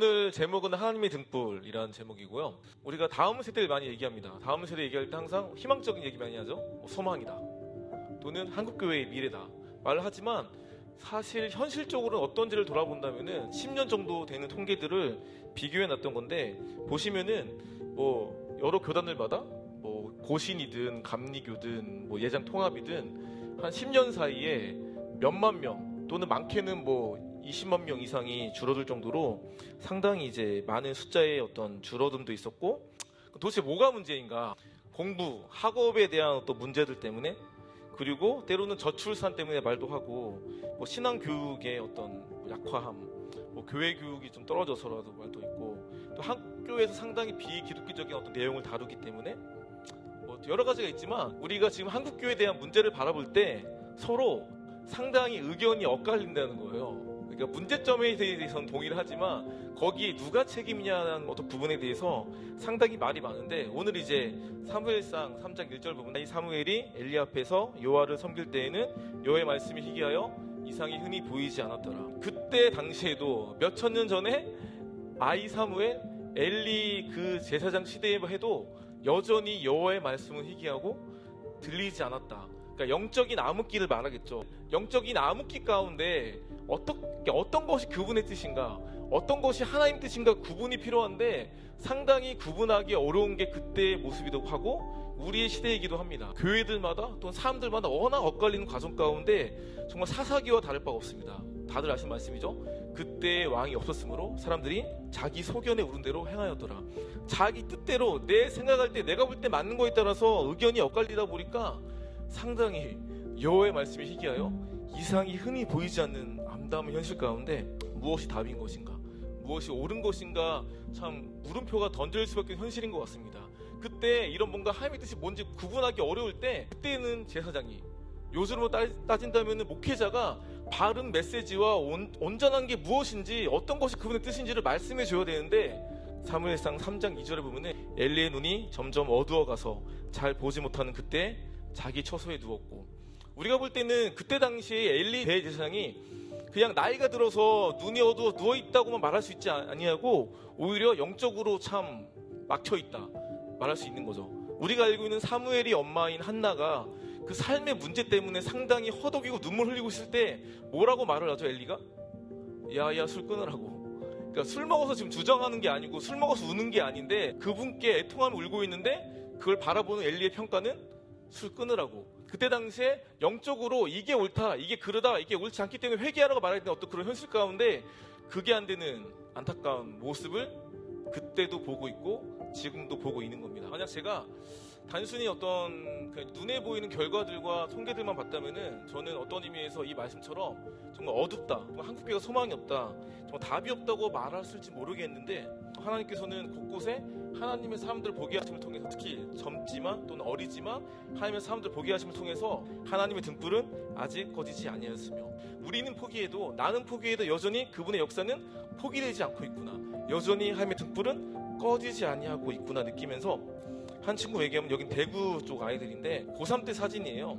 오늘 제목은 하나님의 등불이라는 제목이고요. 우리가 다음 세대를 많이 얘기합니다. 다음 세대 얘기할 때 항상 희망적인 얘기 많이 하죠. 소망이다 또는 한국교회의 미래다 말을 하지만 사실 현실적으로는 어떤지를 돌아본다면은 10년 정도 되는 통계들을 비교해 놨던 건데, 보시면은 여러 교단들마다 고신이든 감리교든 예장 통합이든 한 10년 사이에 몇만 명 또는 많게는 20만 명 이상이 줄어들 정도로 상당히 이제 많은 숫자의 어떤 줄어듦도 있었고, 도대체 뭐가 문제인가? 공부, 학업에 대한 어떤 문제들 때문에, 그리고 때로는 저출산 때문에 말도 하고, 신앙 교육의 어떤 약화함, 교회 교육이 좀 떨어져서라도 말도 있고, 또 학교에서 상당히 비기독교적인 어떤 내용을 다루기 때문에 여러 가지가 있지만, 우리가 지금 한국교회에 대한 문제를 바라볼 때 서로 상당히 의견이 엇갈린다는 거예요. 그러니까 문제점에 대해서는 동의를 하지만 거기에 누가 책임이냐는 어떤 부분에 대해서 상당히 말이 많은데, 오늘 이제 사무엘상 3장 1절 부분, 이 사무엘이 엘리 앞에서 여호와를 섬길 때에는 여호와의 말씀이 희귀하여 이상이 흔히 보이지 않았더라. 그때 당시에도 몇천 년 전에 아이 사무엘, 엘리 그 제사장 시대에 해도 여전히 여호와의 말씀은 희귀하고 들리지 않았다. 그러니까 영적인 암흑기를 말하겠죠. 영적인 암흑기 가운데 어떤 것이 그분의 뜻인가, 어떤 것이 하나님 뜻인가 구분이 필요한데, 상당히 구분하기 어려운 게 그때의 모습이기도 하고 우리의 시대이기도 합니다. 교회들마다 또는 사람들마다 워낙 엇갈리는 과정 가운데 정말 사사기와 다를 바가 없습니다. 다들 아시는 말씀이죠. 그때 왕이 없었으므로 사람들이 자기 소견에 오른 대로 행하였더라. 자기 뜻대로 내 생각할 때, 내가 볼 때 맞는 거에 따라서 의견이 엇갈리다 보니까 상당히 여호와의 말씀이 희귀하여 이상이 흔히 보이지 않는 암담한 현실 가운데 무엇이 답인 것인가, 무엇이 옳은 것인가, 참 물음표가 던질 수밖에 없는 현실인 것 같습니다. 그때 이런 뭔가 하나님의 뜻이 뭔지 구분하기 어려울 때, 그때는 제사장이, 요즘으로 따진다면 목회자가 바른 메시지와 온전한 게 무엇인지, 어떤 것이 그분의 뜻인지를 말씀해 줘야 되는데, 사무엘상 3장 2절에 보면 엘리의 눈이 점점 어두워가서 잘 보지 못하는 그때 자기 처소에 누웠고, 우리가 볼 때는 그때 당시에 엘리 대제사장이 그냥 나이가 들어서 눈이 어두워 누워있다고만 말할 수 있지 아니하고 오히려 영적으로 참 막혀있다 말할 수 있는 거죠. 우리가 알고 있는 사무엘이 엄마인 한나가 그 삶의 문제 때문에 상당히 허덕이고 눈물 흘리고 있을 때 뭐라고 말을 하죠, 엘리가? 야야, 술 끊으라고. 그러니까 술 먹어서 지금 주정하는 게 아니고 술 먹어서 우는 게 아닌데, 그분께 애통하며 울고 있는데 그걸 바라보는 엘리의 평가는 술 끊으라고. 그때 당시에 영적으로 이게 옳다, 이게 그러다, 이게 옳지 않기 때문에 회개하라고 말해야 되는 어떤 그런 현실 가운데 그게 안 되는 안타까운 모습을 그때도 보고 있고 지금도 보고 있는 겁니다. 만약 제가 단순히 어떤 눈에 보이는 결과들과 통계들만 봤다면은 저는 어떤 의미에서 이 말씀처럼 정말 어둡다, 정말 한국교회가 소망이 없다, 정말 답이 없다고 말했을지 모르겠는데, 하나님께서는 곳곳에 하나님의 사람들을 보게 하심을 통해서, 특히 젊지만 또는 어리지만 하나님의 사람들을 보게 하심을 통해서 하나님의 등불은 아직 꺼지지 아니하였으며, 우리는 포기해도, 나는 포기해도 여전히 그분의 역사는 포기되지 않고 있구나, 여전히 하나님의 등불은 꺼지지 아니하고 있구나 느끼면서, 한 친구 얘기하면 여긴 대구 쪽 아이들인데 고3 때 사진이에요.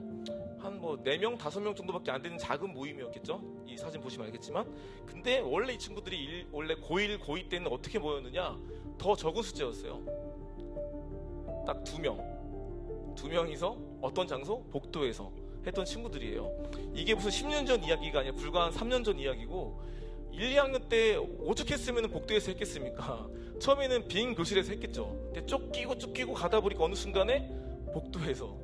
한 4명, 5명 정도밖에 안 되는 작은 모임이었겠죠? 이 사진 보시면 알겠지만. 근데 원래 이 친구들이 원래 고1, 고2 때는 어떻게 모였느냐? 더 적은 숫자였어요. 딱 2명. 2명이서 어떤 장소? 복도에서 했던 친구들이에요. 이게 무슨 10년 전 이야기가 아니라 불과 한 3년 전 이야기고, 1, 2학년 때 오죽했으면 복도에서 했겠습니까? 처음에는 빈 교실에서 했겠죠. 근데 쫓기고 가다 보니까 어느 순간에 복도에서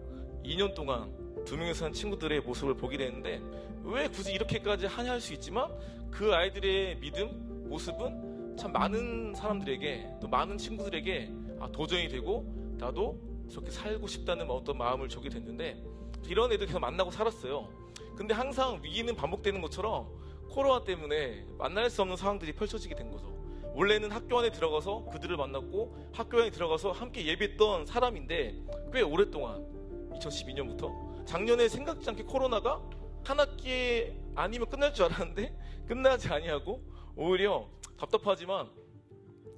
2년 동안 2명이서 한 친구들의 모습을 보게 되는데, 왜 굳이 이렇게까지 하냐 할 수 있지만 그 아이들의 믿음, 모습은 참 많은 사람들에게, 또 많은 친구들에게 도전이 되고 나도 저렇게 살고 싶다는 어떤 마음을 주게 됐는데, 이런 애들 계속 만나고 살았어요. 근데 항상 위기는 반복되는 것처럼 코로나 때문에 만날 수 없는 상황들이 펼쳐지게 된 거죠. 원래는 학교 안에 들어가서 그들을 만났고 학교 안에 들어가서 함께 예배했던 사람인데, 꽤 오랫동안 2012년부터 작년에 생각지 않게 코로나가 한 학기 아니면 끝날 줄 알았는데 끝나지 아니하고 오히려 답답하지만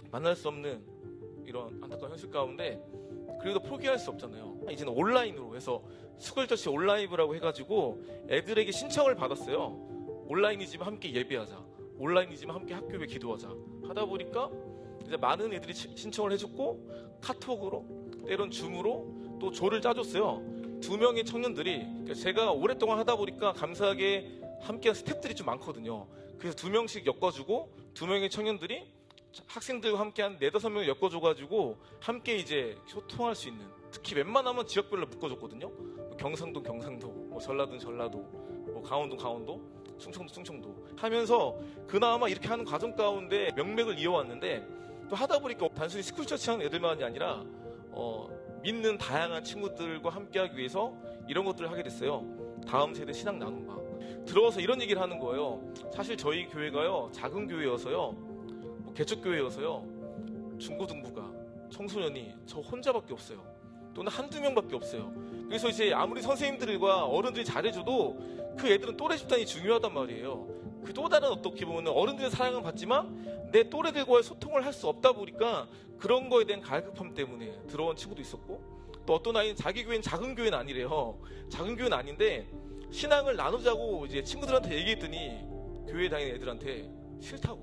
만날 수 없는 이런 안타까운 현실 가운데 그래도 포기할 수 없잖아요. 이제는 온라인으로 해서 수글저씨 온라이브라고 해가지고 애들에게 신청을 받았어요. 온라인이지만 함께 예배하자, 온라인이지만 함께 학교에 기도하자 하다 보니까 이제 많은 애들이 신청을 해줬고, 카톡으로 때론 줌으로 또 조를 짜줬어요. 2명의 청년들이. 그러니까 제가 오랫동안 하다 보니까 감사하게 함께한 스태프들이 좀 많거든요. 그래서 2명씩 엮어주고 2명의 청년들이 학생들과 함께 한 4-5명을 엮어줘가지고 함께 이제 소통할 수 있는, 특히 웬만하면 지역별로 묶어줬거든요. 경상도 뭐 전라도, 뭐 강원도, 충청도 하면서 그나마 이렇게 하는 과정 가운데 명맥을 이어왔는데, 또 하다 보니까 단순히 스쿨처치 하는 애들만이 아니라 믿는 다양한 친구들과 함께하기 위해서 이런 것들을 하게 됐어요. 다음 세대 신앙 나눔방. 들어와서 이런 얘기를 하는 거예요. 사실 저희 교회가요, 작은 교회여서요, 뭐 개척교회여서요, 중고등부가, 청소년이 저 혼자밖에 없어요. 또는 1-2명밖에 없어요. 그래서 이제 아무리 선생님들과 어른들이 잘해줘도 그 애들은 또래 집단이 중요하단 말이에요. 그 또 다른, 어떻게 보면 어른들의 사랑은 받지만 내 또래들과의 소통을 할 수 없다 보니까 그런 거에 대한 갈급함 때문에 들어온 친구도 있었고, 또 어떤 아이는 자기 교회는 작은 교회는 아니래요. 작은 교회는 아닌데 신앙을 나누자고 이제 친구들한테 얘기했더니 교회 다니는 애들한테 싫다고,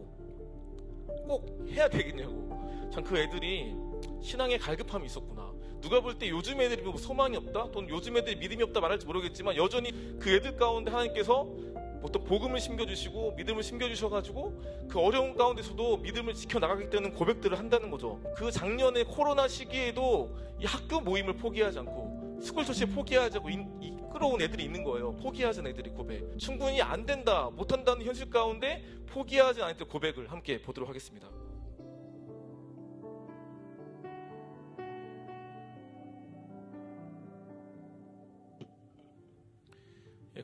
꼭 해야 되겠냐고. 참 그 애들이 신앙에 갈급함이 있었구나. 누가 볼 때 요즘 애들이 뭐 소망이 없다, 또는 요즘 애들이 믿음이 없다 말할지 모르겠지만 여전히 그 애들 가운데 하나님께서 어떤 복음을 심겨주시고 믿음을 심겨주셔가지고 그 어려운 가운데서도 믿음을 지켜나가겠다는 고백들을 한다는 거죠. 그 작년에 코로나 시기에도 이 학교 모임을 포기하지 않고 스쿨처치에 포기하지 않고 이끌어온 애들이 있는 거예요. 포기하지 않은 애들이 고백. 충분히 안 된다, 못한다는 현실 가운데 포기하지 않은 애들 고백을 함께 보도록 하겠습니다.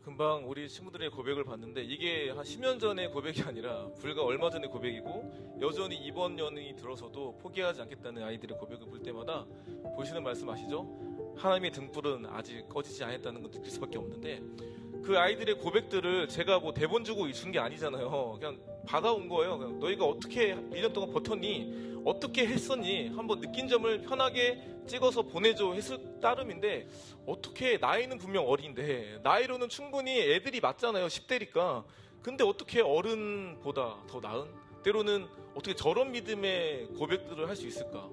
금방 우리 친구들의 고백을 봤는데, 이게 한 10년 전의 고백이 아니라 불과 얼마 전의 고백이고, 여전히 이번 년이 들어서도 포기하지 않겠다는 아이들의 고백을 볼 때마다 보시는 말씀 아시죠? 하나님의 등불은 아직 꺼지지 않았다는 걸 느낄 수밖에 없는데, 그 아이들의 고백들을 제가 뭐 대본 주고 준 게 아니잖아요. 그냥 받아온 거예요. 그냥 너희가 어떻게 1년 동안 버텼니? 어떻게 했었니? 한번 느낀 점을 편하게 찍어서 보내줘 했을 따름인데, 어떻게, 나이는 분명 어린데 나이로는 충분히 애들이 맞잖아요. 10대니까. 근데 어떻게 어른보다 더 나은, 때로는 어떻게 저런 믿음의 고백들을 할 수 있을까?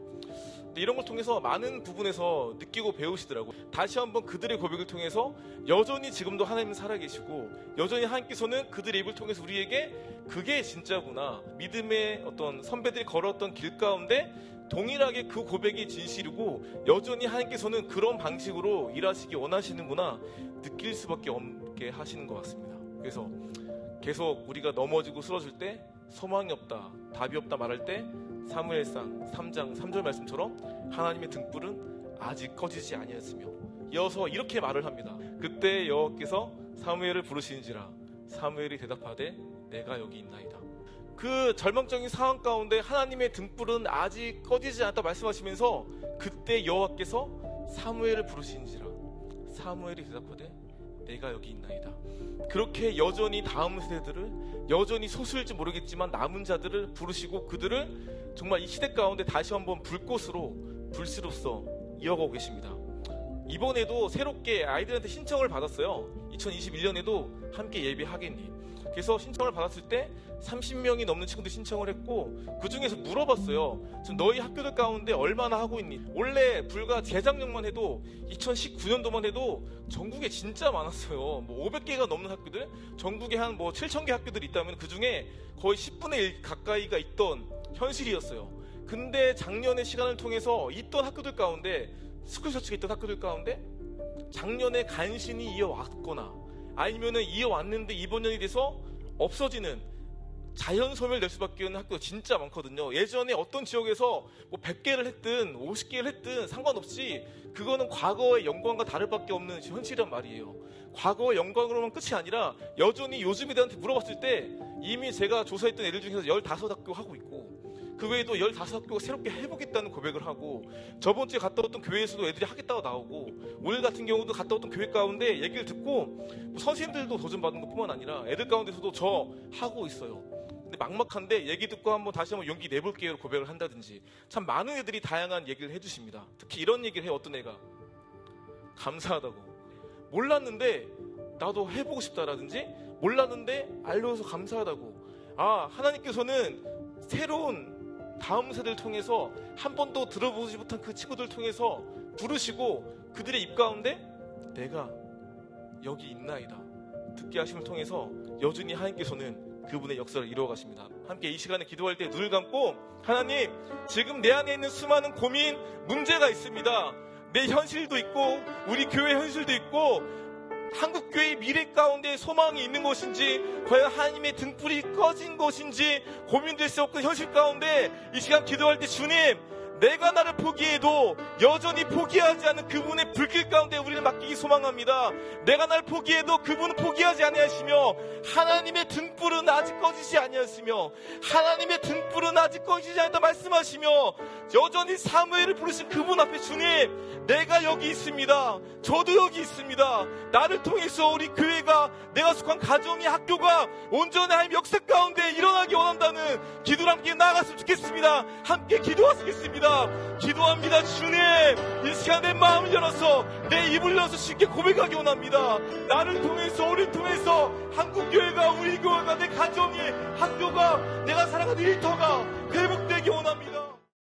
이런 걸 통해서 많은 부분에서 느끼고 배우시더라고요. 다시 한번 그들의 고백을 통해서 여전히 지금도 하나님은 살아계시고, 여전히 하나님께서는 그들의 입을 통해서 우리에게 그게 진짜구나, 믿음의 어떤 선배들이 걸었던 길 가운데 동일하게 그 고백이 진실이고 여전히 하나님께서는 그런 방식으로 일하시기 원하시는구나 느낄 수밖에 없게 하시는 것 같습니다. 그래서 계속 우리가 넘어지고 쓰러질 때, 소망이 없다, 답이 없다 말할 때 사무엘상 3장 3절 말씀처럼 하나님의 등불은 아직 꺼지지 아니하였으며, 이어서 이렇게 말을 합니다. 그때 여호와께서 사무엘을 부르시는지라 사무엘이 대답하되 내가 여기 있나이다. 그 절망적인 상황 가운데 하나님의 등불은 아직 꺼지지 않았다 말씀하시면서 그때 여호와께서 사무엘을 부르시는지라 사무엘이 대답하되 내가 여기 있나이다. 그렇게 여전히 다음 세대들을, 여전히 소수일지 모르겠지만 남은 자들을 부르시고 그들을 정말 이 시대 가운데 다시 한번 불꽃으로, 불씨로서 이어가고 계십니다. 이번에도 새롭게 아이들한테 신청을 받았어요. 2021년에도 함께 예배하겠니? 그래서 신청을 받았을 때 30명이 넘는 친구들이 신청을 했고, 그 중에서 물어봤어요. 지금 너희 학교들 가운데 얼마나 하고 있니? 원래 불과 재작년만 해도 2019년도만 해도 전국에 진짜 많았어요. 뭐 500개가 넘는 학교들, 전국에 한 뭐 7,000개 학교들이 있다면 그 중에 거의 10분의 1 가까이가 있던 현실이었어요. 근데 작년의 시간을 통해서 있던 학교들 가운데, 스쿨처치가 있던 학교들 가운데 작년에 간신히 이어왔거나 아니면은 이어왔는데 이번 년이 돼서 없어지는, 자연 소멸될 수밖에 없는 학교가 진짜 많거든요. 예전에 어떤 지역에서 뭐 100개를 했든 50개를 했든 상관없이 그거는 과거의 영광과 다를 밖에 없는 현실이란 말이에요. 과거의 영광으로만 끝이 아니라 여전히 요즘 애들한테 물어봤을 때 이미 제가 조사했던 애들 중에서 15학교 하고 있고, 그 외에도 15학교가 새롭게 해보겠다는 고백을 하고, 저번 주에 갔다 왔던 교회에서도 애들이 하겠다고 나오고, 오늘 같은 경우도 갔다 왔던 교회 가운데 얘기를 듣고 뭐 선생님들도 도전받는 것뿐만 아니라 애들 가운데서도 저 하고 있어요. 근데 막막한데 얘기 듣고 다시 한번 용기 내볼게요 고백을 한다든지, 참 많은 애들이 다양한 얘기를 해주십니다. 특히 이런 얘기를 해요. 어떤 애가 감사하다고, 몰랐는데 나도 해보고 싶다라든지, 몰랐는데 알려줘서 감사하다고, 아 하나님께서는 새로운 다음 세대를 통해서 한 번도 들어보지 못한 그 친구들을 통해서 부르시고 그들의 입 가운데 내가 여기 있나이다 듣게 하심을 통해서 여전히 하나님께서는 그분의 역사를 이루어 가십니다. 함께 이 시간에 기도할 때 눈을 감고 하나님, 지금 내 안에 있는 수많은 고민, 문제가 있습니다. 내 현실도 있고 우리 교회 현실도 있고 한국교회의 미래 가운데 소망이 있는 것인지 과연 하나님의 등불이 꺼진 것인지 고민될 수 없는 현실 가운데 이 시간 기도할 때 주님, 내가 나를 포기해도 여전히 포기하지 않는 그분의 불길 가운데 우리를 맡기기 소망합니다. 내가 나를 포기해도 그분은 포기하지 아니하시며 하나님의 등불은 아직 꺼지지 아니하시며 하나님의 등불은 아직 꺼지지 않았다 말씀하시며 여전히 사무엘을 부르신 그분 앞에 주님, 내가 여기 있습니다. 저도 여기 있습니다. 나를 통해서 우리 교회가, 내가 속한 가정이, 학교가 온전히 하나님 역사 가운데 일어나기 원한다는 기도를 함께 나아갔으면 좋겠습니다. 함께 기도하시겠습니다. 기도합니다. 주님, 이 시간 내 마음을 열어서 내 입을 열어서 쉽게 고백하기 원합니다. 나를 통해서, 우리를 통해서 한국교회가, 우리 교회가, 내 가정이, 학교가, 내가 살아가는 일터가 회복되기 원합니다.